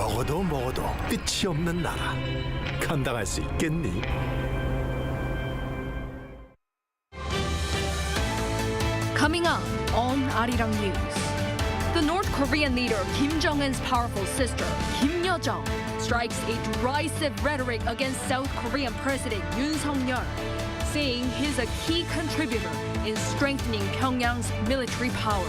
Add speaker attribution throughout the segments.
Speaker 1: 먹어도 먹어도 끝이 없는 나라. 감당할 수 있겠니?
Speaker 2: Coming up on Arirang News, the North Korean leader Kim Jong-un's powerful sister, Kim Yo-jong, strikes a derisive rhetoric against South Korean President Yoon Suk-yeol, saying he's a key contributor in strengthening Pyongyang's military power.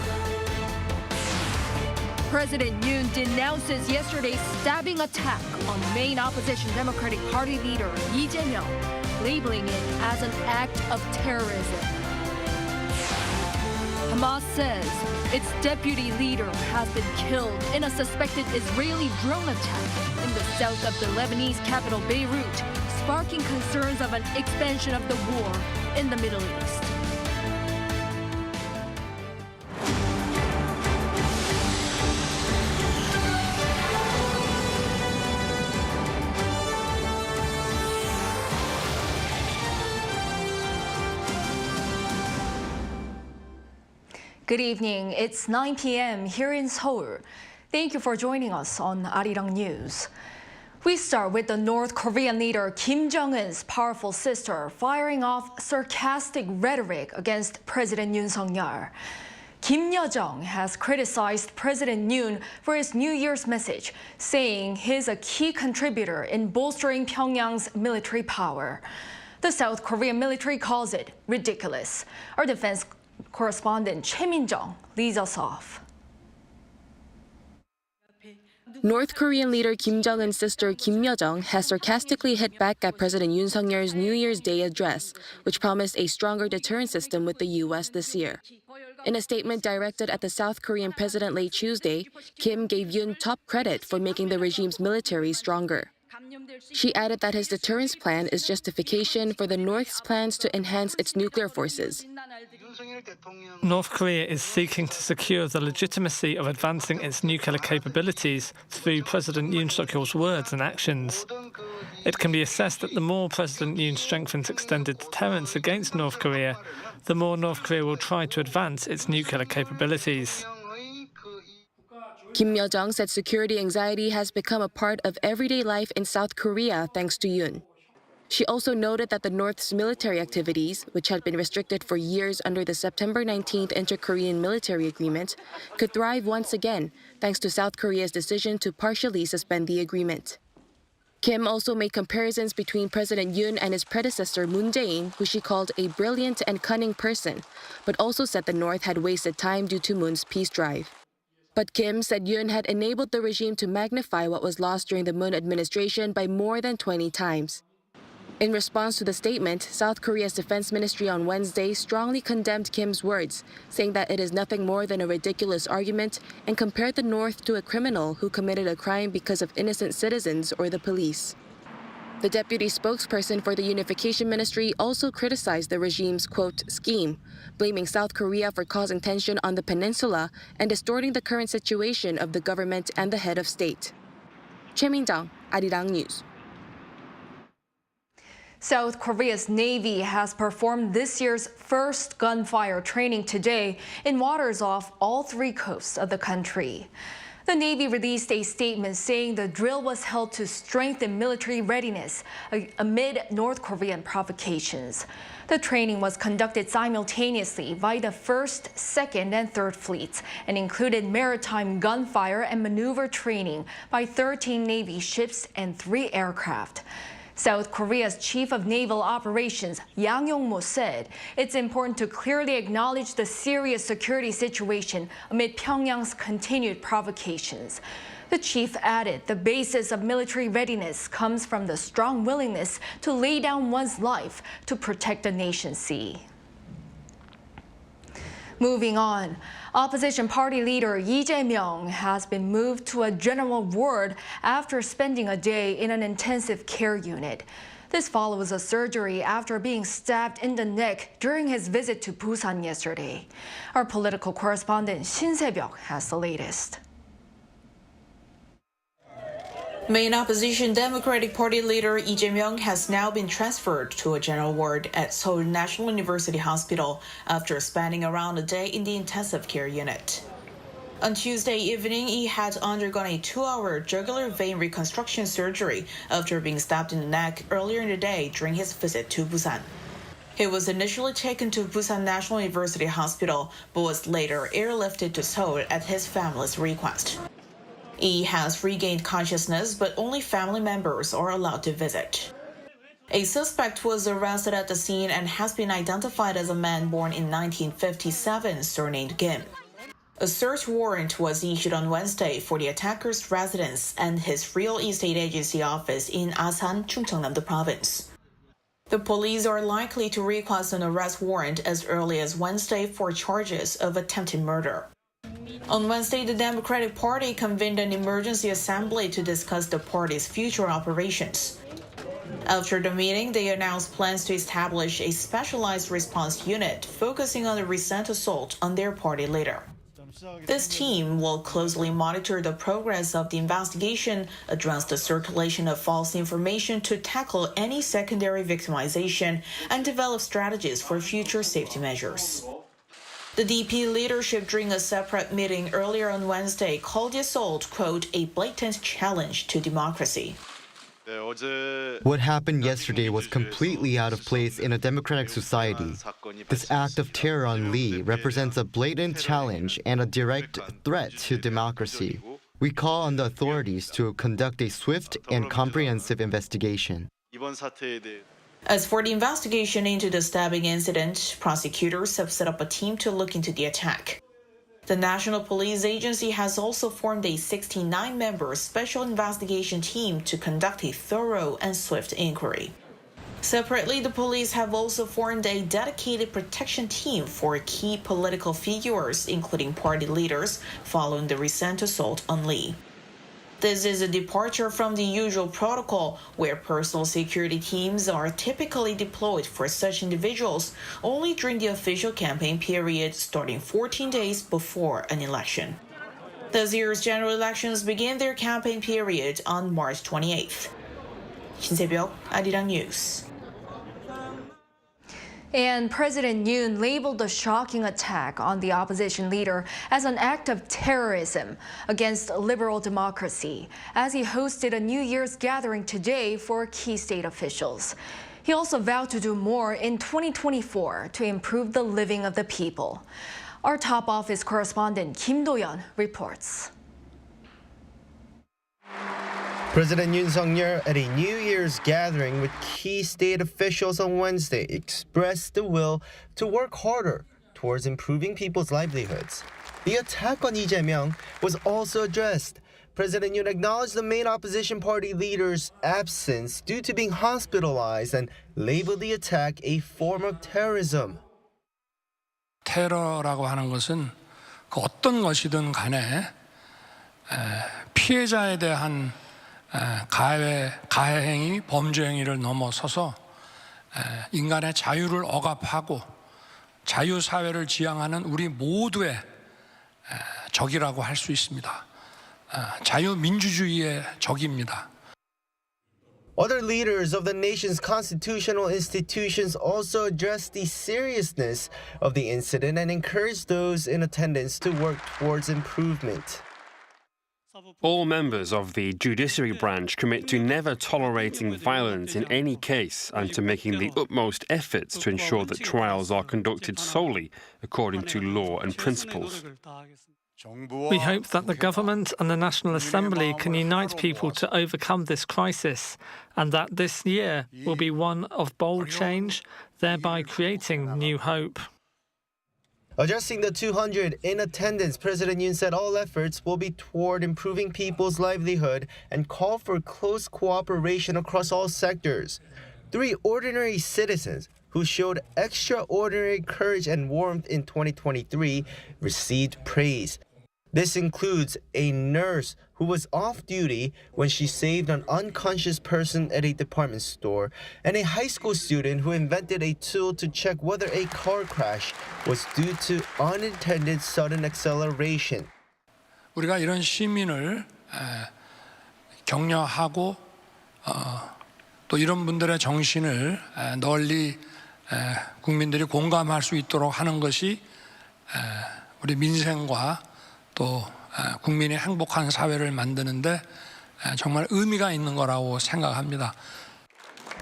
Speaker 2: President Yoon denounces yesterday's stabbing attack on main opposition Democratic Party leader Lee Jae-myung, labeling it as an act of terrorism. Hamas says its deputy leader has been killed in a suspected Israeli drone attack in the south of the Lebanese capital Beirut, sparking concerns of an expansion of the war in the Middle East. Good evening. It's 9 p.m. here in Seoul. Thank you for joining us on Arirang News. We start with the North Korean leader Kim Jong-un's powerful sister firing off sarcastic rhetoric against President Yoon Suk-yeol. Kim Yo-jong has criticized President Yoon for his New Year's message, saying he's a key contributor in bolstering Pyongyang's military power. The South Korean military calls it ridiculous. Our defense correspondent Choi Min-jung leads us off.
Speaker 3: North Korean leader Kim Jong-un's sister Kim Yo-jong has sarcastically hit back at President Yoon Suk-yeol's New Year's Day address, which promised a stronger deterrence system with the U.S. this year. In a statement directed at the South Korean president late Tuesday, Kim gave Yoon top credit for making the regime's military stronger. She added that his deterrence plan is justification for the North's plans to enhance its nuclear forces.
Speaker 4: North Korea is seeking to secure the legitimacy of advancing its nuclear capabilities through President Yoon Suk-yeol's words and actions. It can be assessed that the more President Yoon strengthens extended deterrence against North Korea, the more North Korea will try to advance its nuclear capabilities.
Speaker 3: Kim Yo-jong said security anxiety has become a part of everyday life in South Korea thanks to Yoon. She also noted that the North's military activities, which had been restricted for years under the September 19th Inter-Korean Military Agreement, could thrive once again thanks to South Korea's decision to partially suspend the agreement. Kim also made comparisons between President Yoon and his predecessor Moon Jae-in, who she called a brilliant and cunning person, but also said the North had wasted time due to Moon's peace drive. But Kim said Yoon had enabled the regime to magnify what was lost during the Moon administration by more than 20 times. In response to the statement, South Korea's defense ministry on Wednesday strongly condemned Kim's words, saying that it is nothing more than a ridiculous argument and compared the North to a criminal who committed a crime because of innocent citizens or the police. The deputy spokesperson for the Unification Ministry also criticized the regime's, quote, scheme, blaming South Korea for causing tension on the peninsula and distorting the current situation of the government and the head of state. Choi Min-jung, Arirang News.
Speaker 2: South Korea's Navy has performed this year's first gunfire training today in waters off all three coasts of the country. The Navy released a statement saying the drill was held to strengthen military readiness amid North Korean provocations. The training was conducted simultaneously by the 1st, 2nd, and 3rd Fleets and included maritime gunfire and maneuver training by 13 Navy ships and 3 aircraft. South Korea's Chief of Naval Operations, Yang Yong-mo, said it's important to clearly acknowledge the serious security situation amid Pyongyang's continued provocations. The chief added the basis of military readiness comes from the strong willingness to lay down one's life to protect the nation's sea. Moving on, opposition party leader Lee Jae-myung has been moved to a general ward after spending a day in an intensive care unit. This follows a surgery after being stabbed in the neck during his visit to Busan yesterday. Our political correspondent Shin Se-byuk has the latest.
Speaker 5: Main opposition Democratic Party leader Lee Jae-myung has now been transferred to a general ward at Seoul National University Hospital after spending around a day in the intensive care unit. On Tuesday evening, he had undergone a 2-hour jugular vein reconstruction surgery after being stabbed in the neck earlier in the day during his visit to Busan. He was initially taken to Busan National University Hospital, but was later airlifted to Seoul at his family's request. He has regained consciousness, but only family members are allowed to visit. A suspect was arrested at the scene and has been identified as a man born in 1957, surnamed Kim. A search warrant was issued on Wednesday for the attacker's residence and his real estate agency office in Asan, Chungcheongnam province. The police are likely to request an arrest warrant as early as Wednesday for charges of attempted murder. On Wednesday, the Democratic Party convened an emergency assembly to discuss the party's future operations. After the meeting, they announced plans to establish a specialized response unit focusing on the recent assault on their party leader. This team will closely monitor the progress of the investigation, address the circulation of false information to tackle any secondary victimization, and develop strategies for future safety measures. The DP leadership during a separate meeting earlier on Wednesday called the assault, quote, a blatant challenge to democracy.
Speaker 6: What happened yesterday was completely out of place in a democratic society. This act of terror on Lee represents a blatant challenge and a direct threat to democracy. We call on the authorities to conduct a swift and comprehensive investigation.
Speaker 5: As for the investigation into the stabbing incident, prosecutors have set up a team to look into the attack. The National Police Agency has also formed a 69-member special investigation team to conduct a thorough and swift inquiry. Separately, the police have also formed a dedicated protection team for key political figures, including party leaders, following the recent assault on Lee. This is a departure from the usual protocol, where personal security teams are typically deployed for such individuals only during the official campaign period starting 14 days before an election. This year's general elections begin their campaign period on March 28th. 신세벽, Arirang News.
Speaker 2: And President Yoon labeled the shocking attack on the opposition leader as an act of terrorism against liberal democracy, as he hosted a New Year's gathering today for key state officials. He also vowed to do more in 2024 to improve the living of the people. Our top office correspondent Kim Do-yeon reports.
Speaker 7: President Yoon Suk-yeol at a New Year's gathering with key state officials on Wednesday expressed the will to work harder towards improving people's livelihoods. The attack on Lee Jae-myung was also addressed. President Yoon acknowledged the main opposition party leader's absence due to being hospitalized and labeled the attack a form of terrorism.
Speaker 8: 테러라고 하는 것은 어떤 것이든 간에 피해자에 대한 가해 행위, 범죄 행위를 넘어서서 인간의 자유를 억압하고 자유사회를 지향하는 우리 모두의 적이라고 할 수 있습니다. 자유민주주의의 적입니다.
Speaker 7: Other leaders of the nation's constitutional institutions also addressed the seriousness of the incident and encouraged those in attendance to work towards improvement.
Speaker 9: All members of the judiciary branch commit to never tolerating violence in any case and to making the utmost efforts to ensure that trials are conducted solely according to law and principles.
Speaker 4: We hope that the government and the National Assembly can unite people to overcome this crisis, and that this year will be one of bold change, thereby creating new hope.
Speaker 7: Addressing the 200 in attendance, President Yoon said all efforts will be toward improving people's livelihood and called for close cooperation across all sectors. 3 ordinary citizens who showed extraordinary courage and warmth in 2023 received praise. This includes a nurse who was off duty when she saved an unconscious person at a department store, and a high school student who invented a tool to check whether a car crash was due to unintended sudden acceleration.
Speaker 8: 우리가 이런 시민을 격려하고 또 이런 분들의 정신을 널리 국민들이 공감할 수 있도록 하는 것이 우리 민생과 또 국민의 행복한 사회를 만드는데 정말 의미가 있는 거라고 생각합니다.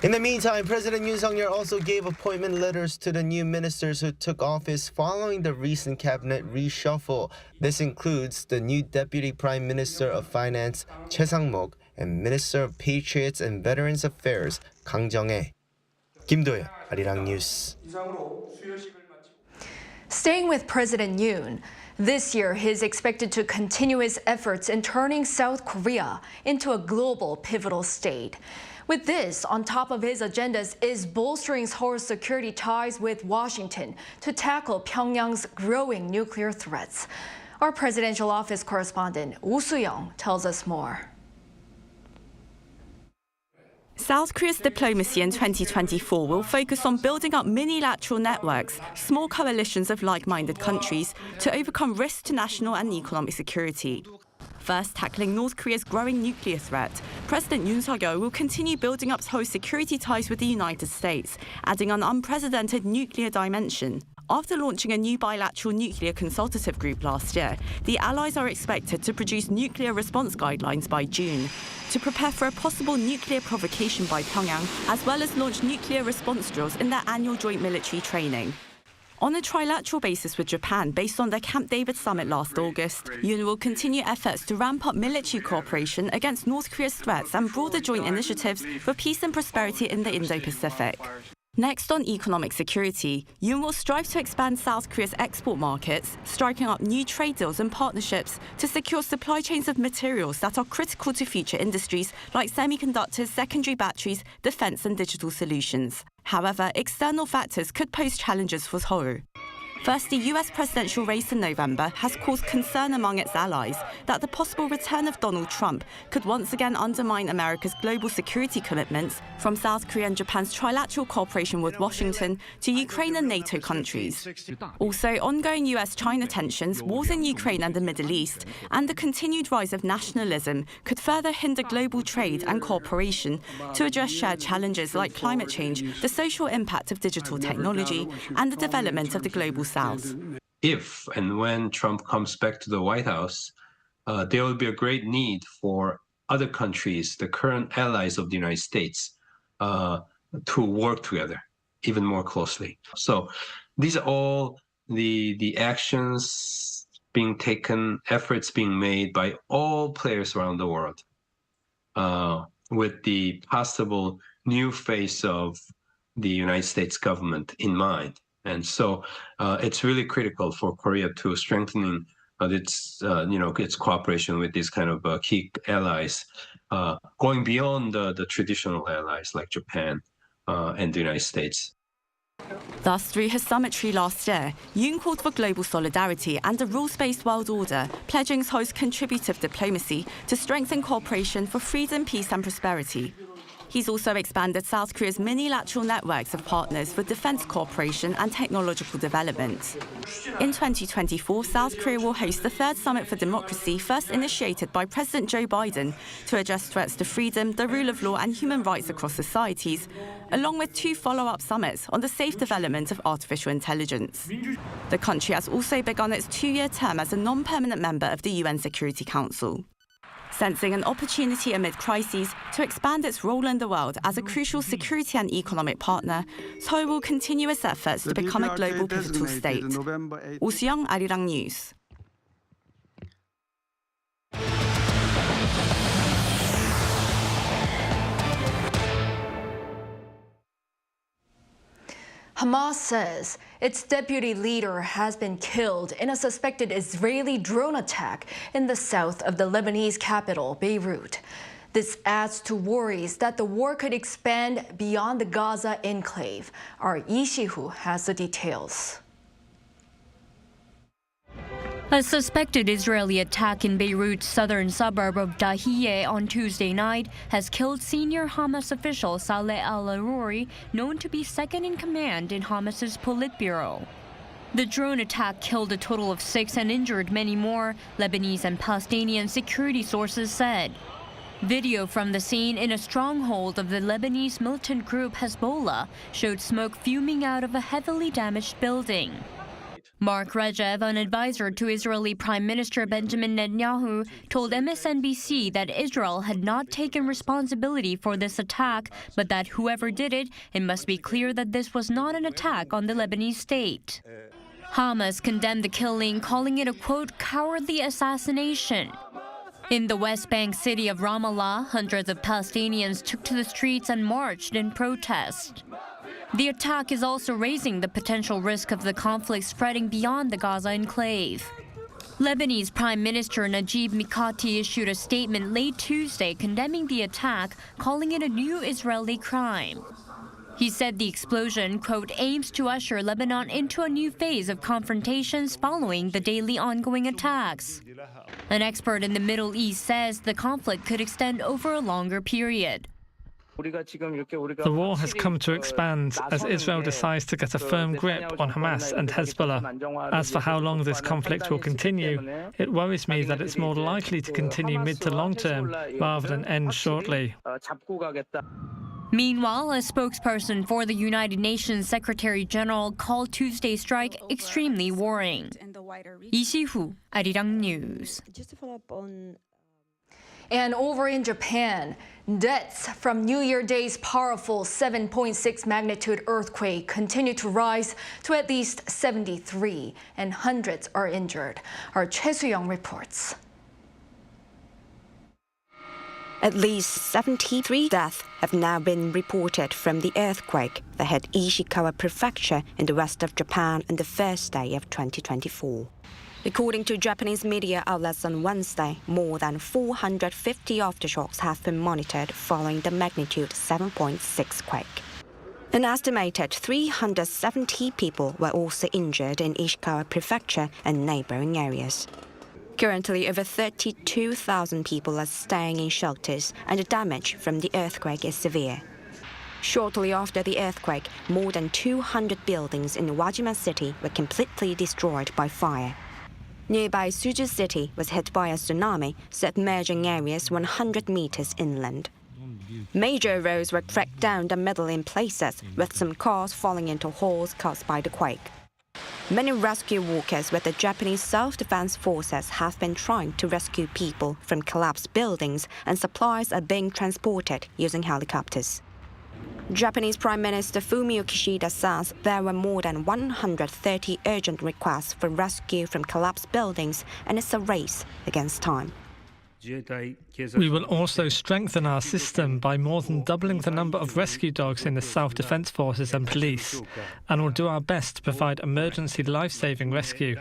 Speaker 7: In the meantime, President Yoon also gave appointment letters to the new ministers who took office following the recent cabinet reshuffle. This includes the new Deputy Prime Minister of Finance, Choi Sang-mok, and Minister of Patriots and Veterans Affairs, Kang Jung-hae. Kim Do-yeon, Arirang News.
Speaker 2: Staying with President Yoon, this year he is expected to continue his efforts in turning South Korea into a global pivotal state. With this, on top of his agendas is bolstering Seoul's security ties with Washington to tackle Pyongyang's growing nuclear threats. Our presidential office correspondent Woo Soo-young tells us more.
Speaker 10: South Korea's diplomacy in 2024 will focus on building up minilateral networks, small coalitions of like-minded countries, to overcome risks to national and economic security. First, tackling North Korea's growing nuclear threat, President Yoon will continue building up Seoul's security ties with the United States, adding an unprecedented nuclear dimension. After launching a new bilateral nuclear consultative group last year, the allies are expected to produce nuclear response guidelines by June to prepare for a possible nuclear provocation by Pyongyang, as well as launch nuclear response drills in their annual joint military training. On a trilateral basis with Japan, based on their Camp David summit last August, Yoon will continue efforts to ramp up military cooperation against North Korea's threats and broader joint initiatives for peace and prosperity in the Indo-Pacific. Next, on economic security, Yoon will strive to expand South Korea's export markets, striking up new trade deals and partnerships to secure supply chains of materials that are critical to future industries like semiconductors, secondary batteries, defense and digital solutions. However, external factors could pose challenges for Seoul. First, the US presidential race in November has caused concern among its allies that the possible return of Donald Trump could once again undermine America's global security commitments, from South Korea and Japan's trilateral cooperation with Washington to Ukraine and NATO countries. Also, ongoing US-China tensions, wars in Ukraine and the Middle East, and the continued rise of nationalism could further hinder global trade and cooperation to address shared challenges like climate change, the social impact of digital technology, and the development of the global South.
Speaker 11: If and when Trump comes back to the White House, there will be a great need for other countries, the current allies of the United States, to work together even more closely. So these are all the actions being taken, efforts being made by all players around the world, with the possible new face of the United States government in mind. And so it's really critical for Korea to strengthening its cooperation with these kind of key allies, going beyond the traditional allies like Japan and the United States.
Speaker 10: Thus, through his summitry last year, Yoon called for global solidarity and a rules-based world order, pledging Seoul's contributive diplomacy to strengthen cooperation for freedom, peace and prosperity. He's also expanded South Korea's minilateral networks of partners for defense cooperation and technological development. In 2024, South Korea will host the third Summit for Democracy, first initiated by President Joe Biden, to address threats to freedom, the rule of law and human rights across societies, along with two follow-up summits on the safe development of artificial intelligence. The country has also begun its two-year term as a non-permanent member of the UN Security Council. Sensing an opportunity amid crises to expand its role in the world as a crucial security and economic partner, Seoul will continue its efforts to become a global pivotal state. Woo Soo-young, Arirang News.
Speaker 2: Hamas says its deputy leader has been killed in a suspected Israeli drone attack in the south of the Lebanese capital, Beirut. This adds to worries that the war could expand beyond the Gaza enclave. Our Lee Jae-myung has the details.
Speaker 12: A suspected Israeli attack in Beirut's southern suburb of Dahiyeh on Tuesday night has killed senior Hamas official Saleh al-Arouri, known to be second in command in Hamas's Politburo. The drone attack killed a total of 6 and injured many more, Lebanese and Palestinian security sources said. Video from the scene in a stronghold of the Lebanese militant group Hezbollah showed smoke fuming out of a heavily damaged building. Mark Regev, an advisor to Israeli Prime Minister Benjamin Netanyahu, told MSNBC that Israel had not taken responsibility for this attack, but that whoever did it, it must be clear that this was not an attack on the Lebanese state. Hamas condemned the killing, calling it a, quote, cowardly assassination. In the West Bank city of Ramallah, hundreds of Palestinians took to the streets and marched in protest. The attack is also raising the potential risk of the conflict spreading beyond the Gaza enclave. Lebanese Prime Minister Najib Mikati issued a statement late Tuesday condemning the attack, calling it a new Israeli crime. He said the explosion, quote, aims to usher Lebanon into a new phase of confrontations following the daily ongoing attacks. An expert in the Middle East says the conflict could extend over a longer period.
Speaker 4: The war has come to expand as Israel decides to get a firm grip on Hamas and Hezbollah. As for how long this conflict will continue, it worries me that it's more likely to continue mid to long term rather than end shortly.
Speaker 12: Meanwhile, a spokesperson for the United Nations Secretary General called Tuesday's strike extremely worrying. Lee Jae-myung, Arirang News.
Speaker 2: And over in Japan, deaths from New Year Day's powerful 7.6 magnitude earthquake continue to rise to at least 73, and hundreds are injured. Our Choi Soo-young reports.
Speaker 13: At least 73 deaths have now been reported from the earthquake that hit Ishikawa Prefecture in the west of Japan on the first day of 2024. According to Japanese media outlets on Wednesday, more than 450 aftershocks have been monitored following the magnitude 7.6 quake. An estimated 370 people were also injured in Ishikawa Prefecture and neighboring areas. Currently, over 32,000 people are staying in shelters, and the damage from the earthquake is severe. Shortly after the earthquake, more than 200 buildings in Wajima City were completely destroyed by fire. Nearby Suju City was hit by a tsunami, submerging areas 100 meters inland. Major roads were cracked down the middle in places, with some cars falling into holes caused by the quake. Many rescue workers with the Japanese Self-Defense Forces have been trying to rescue people from collapsed buildings, and supplies are being transported using helicopters. Japanese Prime Minister Fumio Kishida says there were more than 130 urgent requests for rescue from collapsed buildings, and it's a race against time.
Speaker 4: We will also strengthen our system by more than doubling the number of rescue dogs in the self-defense forces and police, and will do our best to provide emergency life-saving rescue.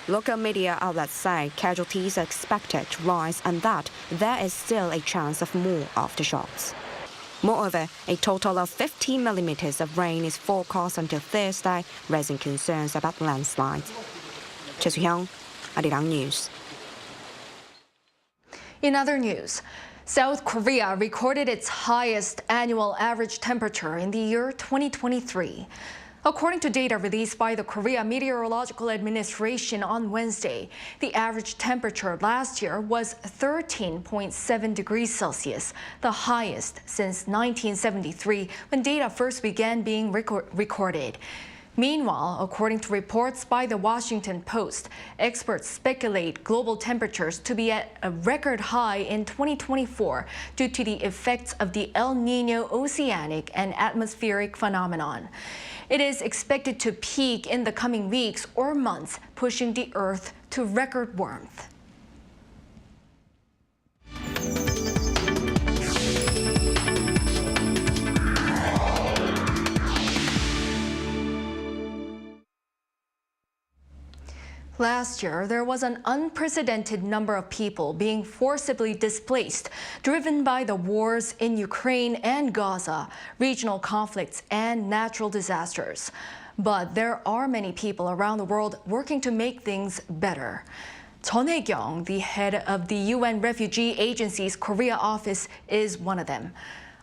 Speaker 13: Local media outlets say casualties are expected to rise and that there is still a chance of more aftershocks. Moreover, a total of 50 millimeters of rain is forecast until Thursday, raising concerns about landslides. Choi Soo-young, Arirang News.
Speaker 2: In other news, South Korea recorded its highest annual average temperature in the year 2023. According to data released by the Korea Meteorological Administration on Wednesday, the average temperature last year was 13.7 degrees Celsius, the highest since 1973, when data first began being recorded. Meanwhile, according to reports by the Washington Post, experts speculate global temperatures to be at a record high in 2024 due to the effects of the El Niño oceanic and atmospheric phenomenon. It is expected to peak in the coming weeks or months, pushing the Earth to record warmth. Last year, there was an unprecedented number of people being forcibly displaced, driven by the wars in Ukraine and Gaza, regional conflicts, and natural disasters. But there are many people around the world working to make things better. Jeon Hae-kyung, the head of the UN Refugee Agency's Korea office, is one of them.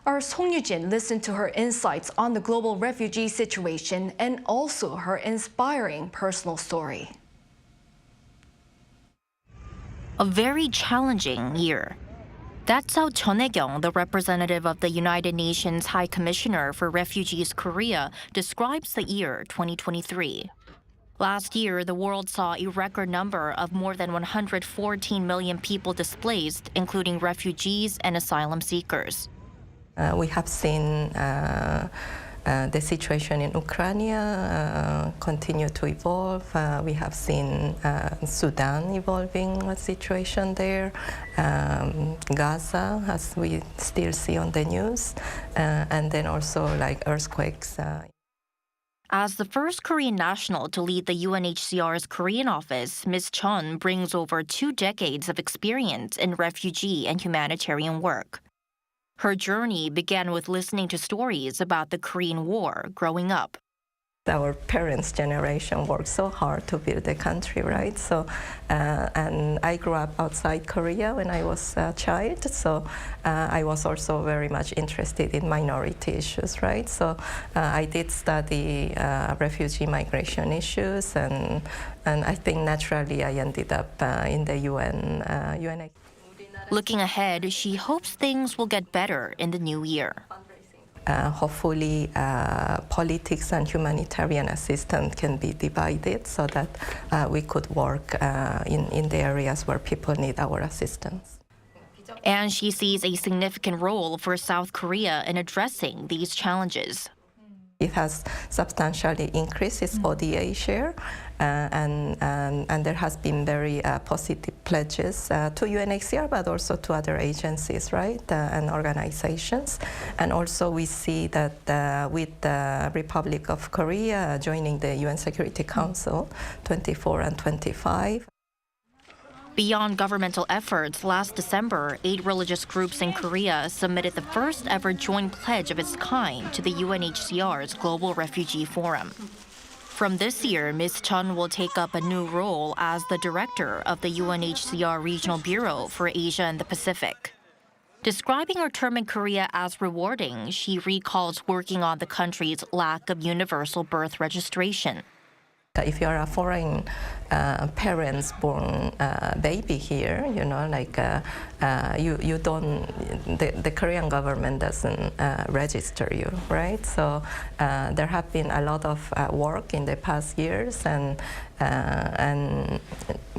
Speaker 2: Our Song Yu-jin listened to her insights on the global refugee situation and also her inspiring personal story.
Speaker 14: A very challenging year. That's how Jeon Hae-kyung, the representative of the United Nations High Commissioner for Refugees Korea, describes the year 2023. Last year, the world saw a record number of more than 114 million people displaced, including refugees and asylum seekers.
Speaker 15: We have seen the situation in Ukraine continue to evolve. We have seen Sudan evolving a situation there, Gaza, as we still see on the news, and then also like earthquakes.
Speaker 14: As the first Korean national to lead the UNHCR's Korean office, Ms. Chun brings over 2 decades of experience in refugee and humanitarian work. Her journey began with listening to stories about the Korean War growing up.
Speaker 15: Our parents' generation worked so hard to build the country, right? So, and I grew up outside Korea when I was a child, so I was also very much interested in minority issues, right? So I did study refugee migration issues, and I think naturally I ended up in the UN.
Speaker 14: Looking ahead, she hopes things will get better in the new year.
Speaker 15: Hopefully, politics and humanitarian assistance can be divided so that we could work in the areas where people need our assistance.
Speaker 14: And she sees a significant role for South Korea in addressing these challenges.
Speaker 15: It has substantially increased its ODA share, and there has been very positive pledges to UNHCR, but also to other agencies, right, and organizations. And also we see that with the Republic of Korea joining the UN Security Council 24 and 25.
Speaker 14: Beyond governmental efforts, last December, 8 religious groups in Korea submitted the first ever joint pledge of its kind to the UNHCR's Global Refugee Forum. From this year, Ms. Chun will take up a new role as the director of the UNHCR Regional Bureau for Asia and the Pacific. Describing her term in Korea as rewarding, she recalls working on the country's lack of universal birth registration.
Speaker 15: If you're a foreign parents born baby here, you know, like you don't, the Korean government doesn't register you, right? So there have been a lot of work in the past years, and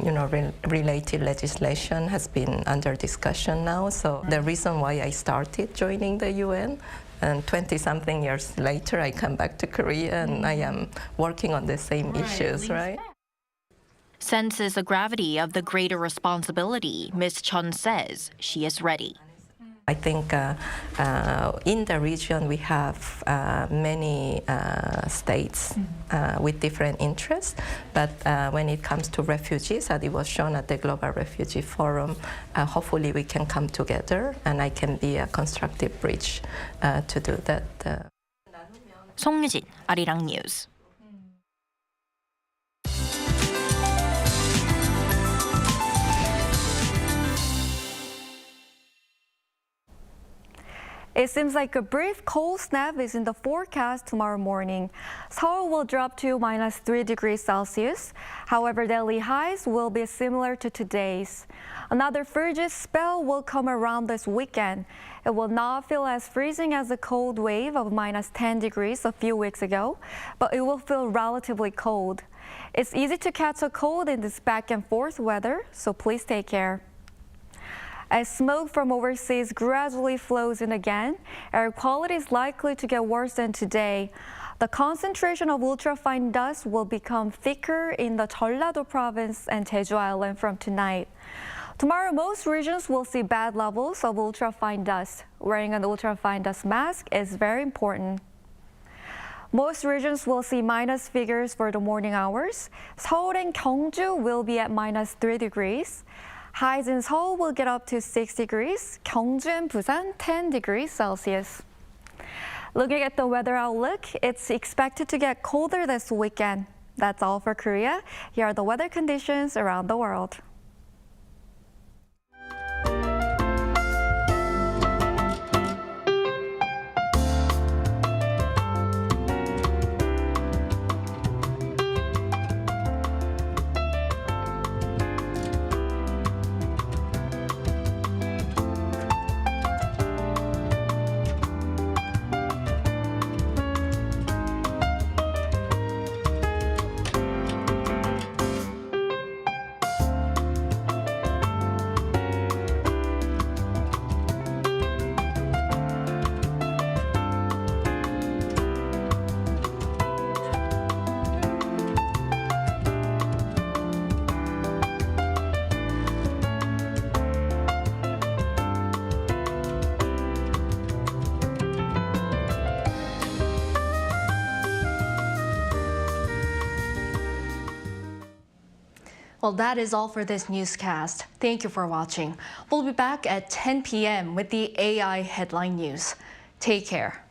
Speaker 15: you know, related legislation has been under discussion now. So the reason why I started joining the UN. And 20-something years later, I come back to Korea and I am working on the same issues, right?
Speaker 14: Senses the gravity of the greater responsibility, Ms. Chun says she is ready.
Speaker 15: I think in the region we have many states with different interests, but when it comes to refugees, as it was shown at the Global Refugee Forum, hopefully we can come together and I can be a constructive bridge to do that.
Speaker 14: 송유진, 아리랑 뉴스.
Speaker 16: It seems like a brief cold snap is in the forecast tomorrow morning. Seoul will drop to -3 degrees Celsius. However, daily highs will be similar to today's. Another frigid spell will come around this weekend. It will not feel as freezing as the cold wave of -10 degrees a few weeks ago, but it will feel relatively cold. It's easy to catch a cold in this back and forth weather, so please take care. As smoke from overseas gradually flows in again, air quality is likely to get worse than today. The concentration of ultrafine dust will become thicker in the Jeollado province and Jeju Island from tonight. Tomorrow, most regions will see bad levels of ultrafine dust. Wearing an ultrafine dust mask is very important. Most regions will see minus figures for the morning hours. Seoul and Gyeongju will be at -3 degrees. Highs in Seoul will get up to 6 degrees, Gyeongju and Busan 10 degrees Celsius. Looking at the weather outlook, it's expected to get colder this weekend. That's all for Korea. Here are the weather conditions around the world.
Speaker 2: Well, that is all for this newscast. Thank you for watching. We'll be back at 10 p.m. with the AI headline news. Take care.